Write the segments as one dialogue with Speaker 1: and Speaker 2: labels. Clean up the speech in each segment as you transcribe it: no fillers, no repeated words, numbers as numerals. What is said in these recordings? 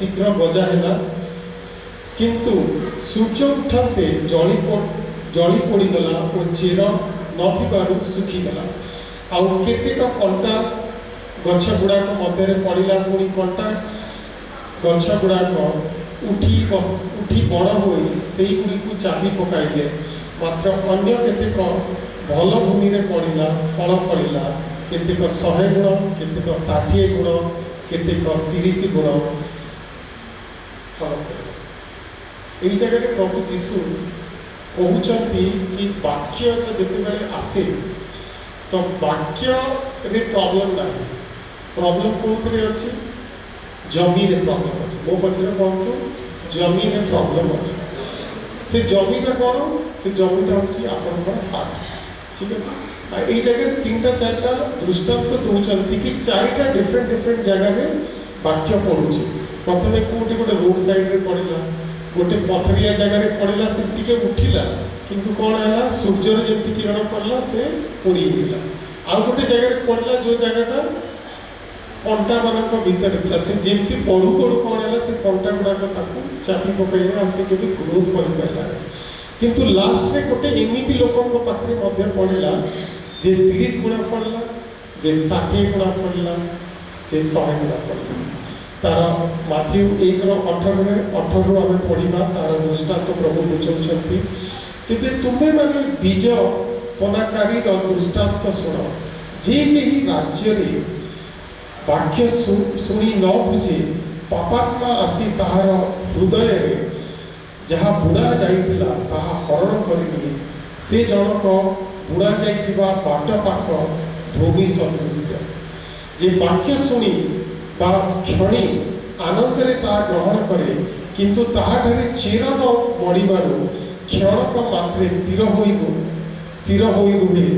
Speaker 1: शीघ्र गजा है किंतु सूर्य उठते जली पड़गला और चेर न सुखीगला आउ केतेक कंटा गछ गुड़ाक मध्य पड़ा पुणी कंटा गछ गुड़ाक उठी बड़ हो गुड़ी चापी पकाइले मात्र अन्य केतेक भल भूमि रे पड़ा फल फलिला केतेक 100 गुण केतेक 60 गुण केतेक 30 गुण फल यही जगह प्रभु जीशु कहते कि वाक्य जिते आसे तो वाक्य रे प्रॉब्लम ना प्रॉब्लम कौन अच्छी जमी रे प्रॉब्लम अच्छे मो पचर कहतु जमी रे प्रॉब्लम अच्छे से जमीटा कौन से जमीटा हूँ आपंकर हार्ट ठीक अच्छे यही जगह 3टा 4टा दृष्टांत दौरान कि 4टा डिफरेंट जगह में वाक्य पड़ुଛି प्रथम कौटी गोटे रोड साइड रे पड़ा गोटे पथरिया जगह पड़ा से टी उठिला किंतु कौन है सूर्यर जमी किरण पड़ा से पोड़ीगला आउ गोटे जगह पड़ा जो जगहटा कंटा मान भितर था से जमी पढ़ू पढ़ू कौन है से कंटा गुड़ाक चापी पकड़े आसे के ग्रोथ कर पारा किंतु लास्ट रे गोटे एमती लोक पाखे पड़ा जे 30 गुणा पड़ा जे 60 गुणा पड़ा जे 100 गुणा पड़ा तार माथ्यू 1:18 आम पढ़ा तार दृष्टांत प्रभु बुझाऊँच तेरे तुम्हें माने बीज पनाकारी दृष्टांत शुण जे कहीं राज्य वाक्य शुणी न बुझे पापात्मा आसी ताहार हृदय रे जहाँ बुणा जाइथिला ताहा हरण करिनिए से जनक बुणा जाइथिबा बाट पाख भूमि सदृश्य जे वाक्य शुणी बा क्षणी आनंद रे ता ग्रहण करे किंतु ताहाठारे चेर न बढ़िबारु क्षणक मात्रे स्थिर होई रुहे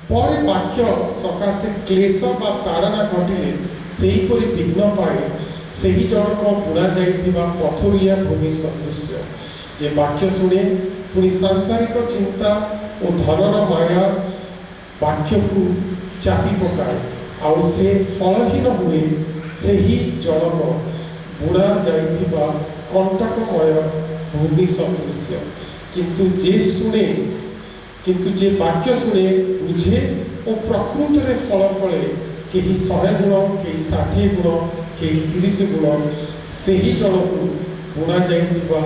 Speaker 1: पर वाक्य सकाशे क्लेश बा ताड़ना घटिले सेहीपरि विघ्न पाए सही जनक बुणा जाइथिबा पथरिया भूमि सदृश्य जे वाक्य शुणे पुणी सांसारिक चिंता और धनर माया वाक्य को चापी पकाए आउ से फलहीन हुए सही जनक बुणा जाइथिबा कंटकमय भूमि सदृश्य किंतु जे वाक्य शुणे बुझे और प्रकृत रे फल फले कहीं 100 गुण कहीं 60 गुण कहीं 30 गुण से ही जन को बुणा जाइथिबा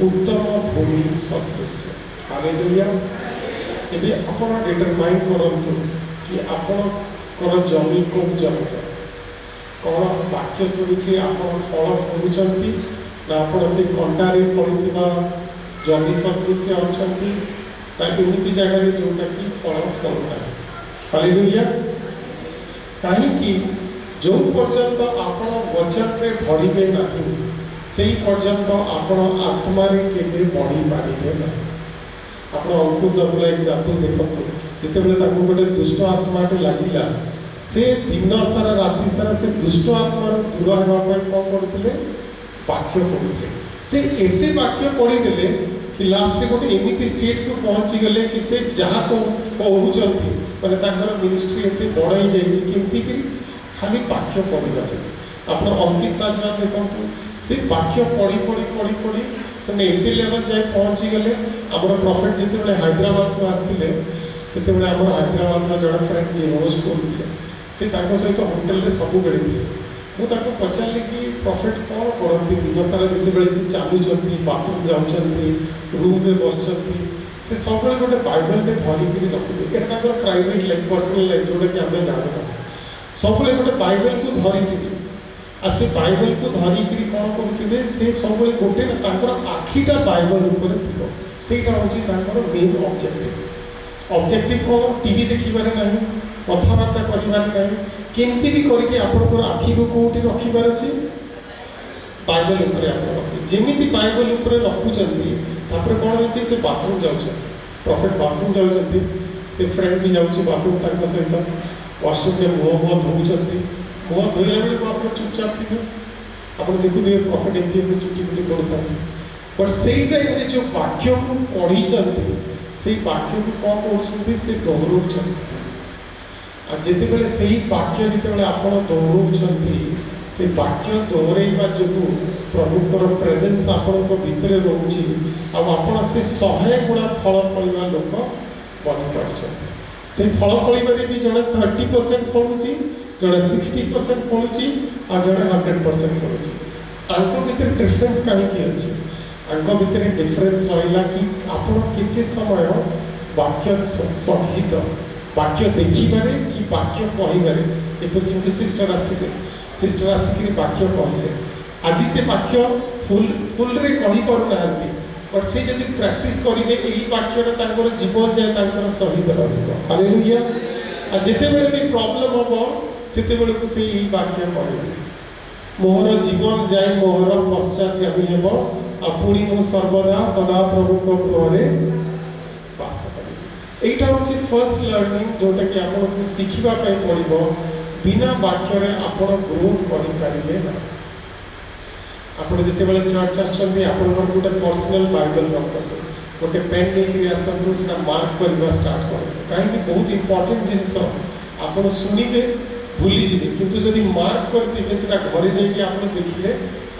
Speaker 1: उत्तम भूमि सदृश्य हालेलुया एबे आपण डिटरमाइन करंतु कि आपणकर जमी को जमी कौन वाक्य शुणिकी आप फल फलुंट ना आप से कंटारे पड़ता जमी सदृश्य अच्छा एमती जगह जोटा कि फल फलुना हालेलुया कहीं जो पर्यंत आप वचन रे भरिबे नहीं से पर्यंत आपण आत्मा रे केबे बढ़ी पारिबे नहीं आपण अंकुर नबुला एग्जांपल देखंतु जिते गोटे दुष्ट आत्माटे लगिला से दिन सारा राति सारा से दुष्ट आत्मा दूर होगा कौन पढ़ुते वाक्य पढ़ुते से एते वाक्य पढ़ीदे कि लास्ट गोटे एमती स्टेट को पहुँची गले कि से जहाँ कहते माने मिनिस्ट्री एत बड़ हो जाती खाली वाक्य पढ़ा आप अंकित साजवान देखु से वाक्य पढ़ी पढ़ी पढ़ी पढ़ी से एते लेवल जाए पहुँची गले आमर प्रॉफिट जिते हैदराबाद को आसते से हैदराबाद जड़े फ्रेंड जी होस्ट करते से सहित होटेल रे सब बेड़ी मुझे पचारि कि प्रॉफिट कौन करती दिन सारा जिते से चलुँच बाथरूम जाऊँगी रूम रे बस से सब गोटे बाइबल धरिकी रखुचे यहाँ प्राइवेट लाइफ पर्सनल लाइफ जोटा कि आम जानू सब गोटे बाइबल को धरी आ से बाइबल को धरिकी कौन करुवे से सब गोटे आखिटा बाइबल उपर थी सेटा हूँ मेन ऑब्जेक्टिव कौन टीवी देखिबार ना कथबार्ता करिबार नहीं केमती भी करके आपनकर आखि को कोठी रखिबार अछि बाइबल ऊपर आप रखि जेमिति बाइबल ऊपर रखुचंती तापर कोन अछि से बाथरूम जाउछंती प्रॉफिट बाथरूम जाउछंती से फ्रेंड भी जाउछि बाथरूम तांको सहित वॉशरूम में मुँह धोउछंती मुँह धोइला बेले को आप चुपचाप थिबे आप देखुथे प्रॉफिट एमती चुटी पुटी करता बट सेई टाइम रे जो वाक्य को पढ़ी चंती से वाक्य को कौन करछंती से दोहराउछंती आ जिते बेले सही वाक्य जिते बेले आपण दोहराउछंती से वाक्य दोहरैवा जो प्रभुकर प्रेजेन्स आपण भितर रोचे आपण से 100 गुणा फल फलिवा लोक बनी पार्छ से फल फलिबारे भी जड़े 30% फलुची जड़े 60% फलुची आ जड़े 100% फलुची आंको भितर डिफरेंस कहीं अच्छी आंको भितर डिफरेंस रहा कि आपण केते समय वाक्य सहित वाक्य देखिबारे कि वाक्य कहिबारे एपर जंती सिस्टर आसिक वाक्य कहले आज से वाक्य फुल रे कहि पारु नांती बट से जदि प्रैक्टिस करिवे एही वाक्यटा तांकर जीवन जाय तांकर सहित रहइबो हालेलुया आ जेते बेले भी प्रॉब्लम होबो सेते बेले को से एही वाक्य कहले मोहर जीवन जाय मोहर पश्चातगामी हेबो आ पुणी मु सर्वदा सदा प्रभु को गृहरे वास करिबि एटा होछि फर्स्ट लर्निंग जोटा कि आपन को सिखिबा पय पड़िबो बिना वाक्य रे आपन ग्रोथ करि पारिबे ना आपन जते बेले चर्च आछन्ती आपन घर गोटे पर्सनल बाइबल रखतो गोटे पेन लेके आसନ୍ତୁ सेटा मार्क करबा स्टार्ट करतो काहे कि बहुत इंपोर्टेंट जिंस आपन सुनिबे भूली जिबे किंतु जदि मार्क करथिबे सेटा घरे जाई कि आपन देखिले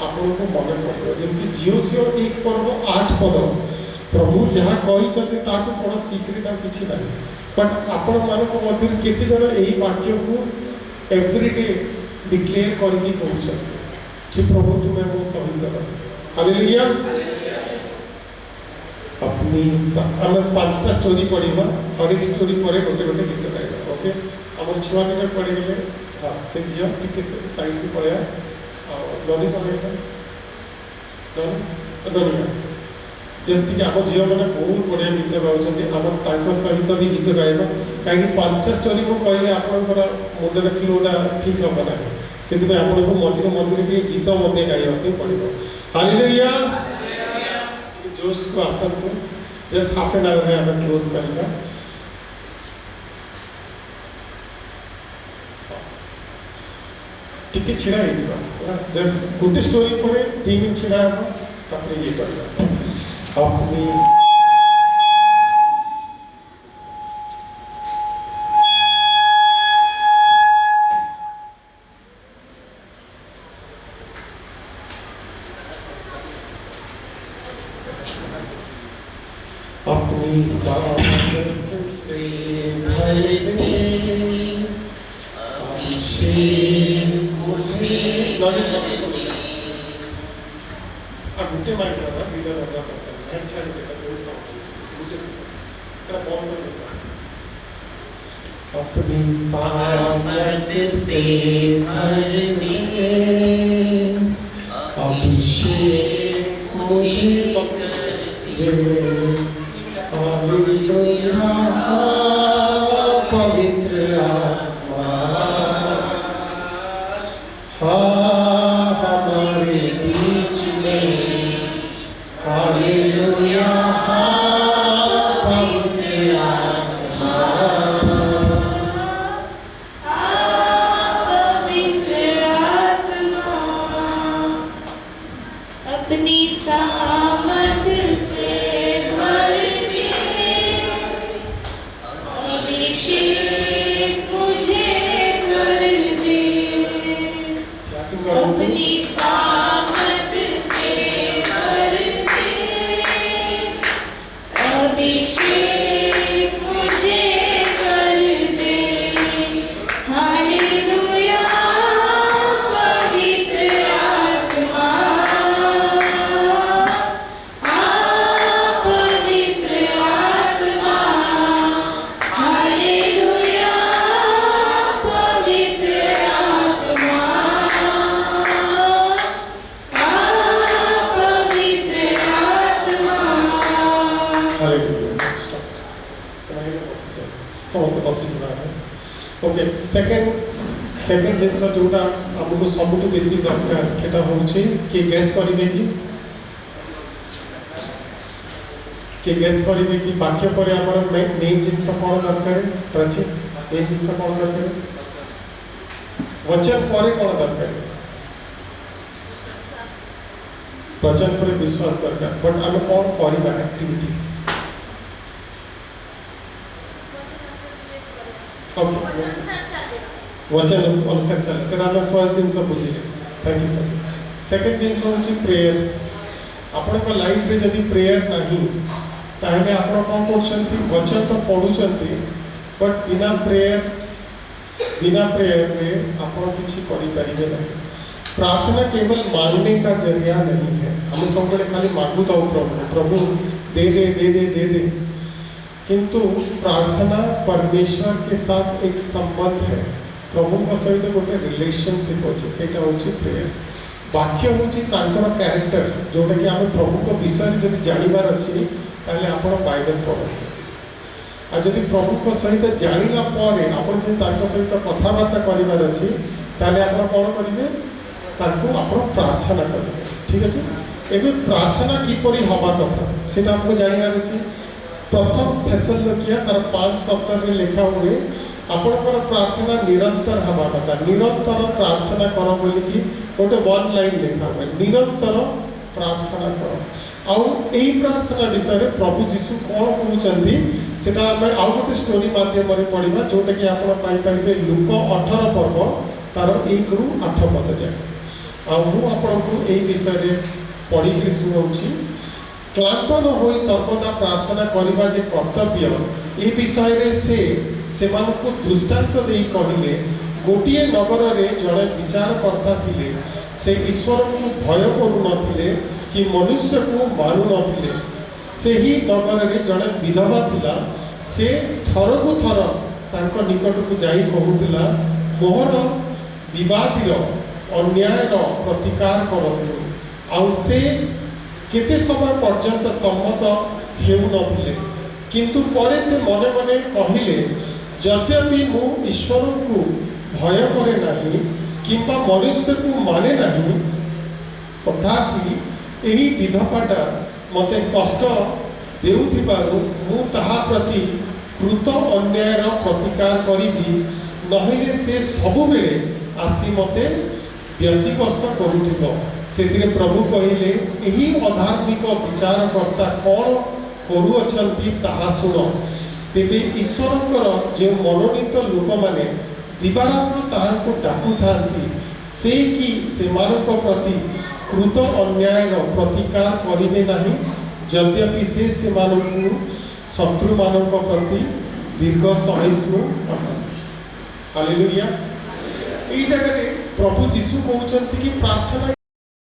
Speaker 1: आपन को मन पड़ो जेमति जियोसियो 1 पर्व 8 पद प्रभु जहाँ कही ताकू कौन सीक्रेट आ किसी ना बट आपण मानक मध्य केते जण एही वाक्य को एवरीडे डिक्लेयर करके कहउछन कि प्रभु तुम्हें मो सहित रह हालेलुया अपनी हम 5टा स्टोरी पढ़िबा हर एक स्टोरी परे गोटे गोटे गीत गाइबा ओके हमर छुआ दुटा पढ़ि गेले हां से जियो टिके साइड पे पड़या लॉली पढ़ेगा लॉली जस्ट कि आम झील मैंने बहुत बढ़िया गीत गाँव आम सहित भी गीत गाइबा कहीं 5टा स्टोरी को कहले आपंकर मुंडे फ्लोटा ठीक हम ना से आपको मझे मझे भी गीत मत गाइबा पड़ो हालेलुया जोश को आसतु जस्ट हाफ एन आवर में आम क्लोज करवा टिके छिड़ा जस्ट गोटे स्टोरी पर 3 मिनट छिड़ा तापर ये करवा अपनी अपनी सामर्थ से भर दे अभिषेक मुझे अब गुटे माइक का वीडियो लगा हेड छाड़ी देता बहुत साउंड तेरा बॉल में अपनी सामर्थ से भर दे अभिषेक मुझे तो जे हालेलुया पवित्र आत्मा हमारे बीच में हालेलुया पवित्र आत्मा
Speaker 2: पवित्र आत्मा अपनी सामर्थ्य से भर दे अभिषेक मुझे कर दे अपनी सामर्थ्य से भर दे अभिषेक मुझे कर दे हालेलुया पवित्र आत्मा पवित्र आत्मा हालेलुया पवित्र आत्मा पवित्र आत्मा
Speaker 1: हालेलुया स्टॉप समस्त बस ओके सेकंड जिनस जोटा आमको सबुठ बेसी दरकार सेटा होछि कि गैस करिवे कि गैस करिवे कि वाक्य पर हमर मेन जिनस कोन दरकार प्रचि मेन जिनस कोन दरकार वचन पर कोन दरकार वचन पर विश्वास दरकार बट आम कोन करिबा एक्टिविटी ओके वचन अनुसार चले से फर्स्ट जिनस बुझे थैंक यू पाचे सेकंड जिनस होची प्रेयर आपन लाइफ रे जदि प्रेयर नहीं ताहले आपण कौन करछंती वचन तो पढुछंती बट बिना प्रेयर में आपण किछि करि परिबे नहीं। प्रार्थना केवल मांगने का जरिया नहीं है, हम सब खाली मांगू तो प्रभु दे दे दे दे दे दे, किंतु प्रार्थना परमेश्वर के साथ एक संबंध है, प्रभु का सहित गोटे रिलेशनशिप अच्छे से प्रेयर। वाक्य हूँ कैरेक्टर जोटा कि आम प्रभु को विषय जब जानवर अच्छी ताले आपण बाइबल पढ़ते आ जदि प्रभु को सहित जानिला परे आपण जदि सहित कथबार्ता करार अच्छी ताले आपण कौन करेंगे ताकू आपण प्रार्थना करेंगे। ठीक अच्छे एवं प्रार्थना किपरि हवा कथा सेटा हमको जानवर अच्छी। प्रथम थेसलोनिकिया तार 5 सप्ताह में लिखा हुए आपणकर प्रार्थना निरंतर हवा कथा, निरंतर प्रार्थना कर बोलिकी गोटे 1 लाइन लिखा हुए निरंतर प्रार्थना कर। आउ यही प्रार्थना विषय में प्रभु जीशु कौन कहते सेटा आम आउ गोटे स्टोरी माध्यम पढ़ा जोटा कि आपरे लुक 18 पर्व तार 1 ରୁ 8 पद जाए आपको यही विषय में पढ़ी शुणाऊँगी। क्लांत न हो सर्वदा प्रार्थना करने जे कर्तव्य ये विषय में से दृष्टांत दे कहले गोटे नगर में जड़े विचारकर्ता थिले से ईश्वर को भय करूनथिले कि मनुष्य को मानु नथिले। सही नगर में जड़े विधवा थिला से थर को थर तांको निकट को जाई कहूतिला मोहर विवादीर अन्यायर प्रतिकार करतु आउ से केते समय पर्यंत सम्मत हेउ नथिले, किंतु परे से मने मने कहिले यद्यपि मु ईश्वर को भय करे नहीं किंबा मनुष्य को माने नहीं तथापि यही विधवाटा मते कष्ट देउथिबारु मु ताहा प्रति कृत अन्यायर प्रतिकार करिबी नहिले से सबु बेले आसी मते व्यतिग्रस्त करुथिबो। सेथिरे प्रभु कहिले यही अधार्मिक विचारकर्ता कौन करुअछंती ताहा सुनो। तेबे ईश्वरकर जो मनोनीत लोक माने दिवारात्र ताहाको डाकु थांती से कि सेमानक प्रति कृत अन्यायर प्रतिकार करिबे नाही यद्यपि से सेमानकु शत्रु मानक प्रति दीर्घ सहिष्णु अटंती। हालेलुया। ई जगह प्रभु जीशु कहते कि प्रार्थना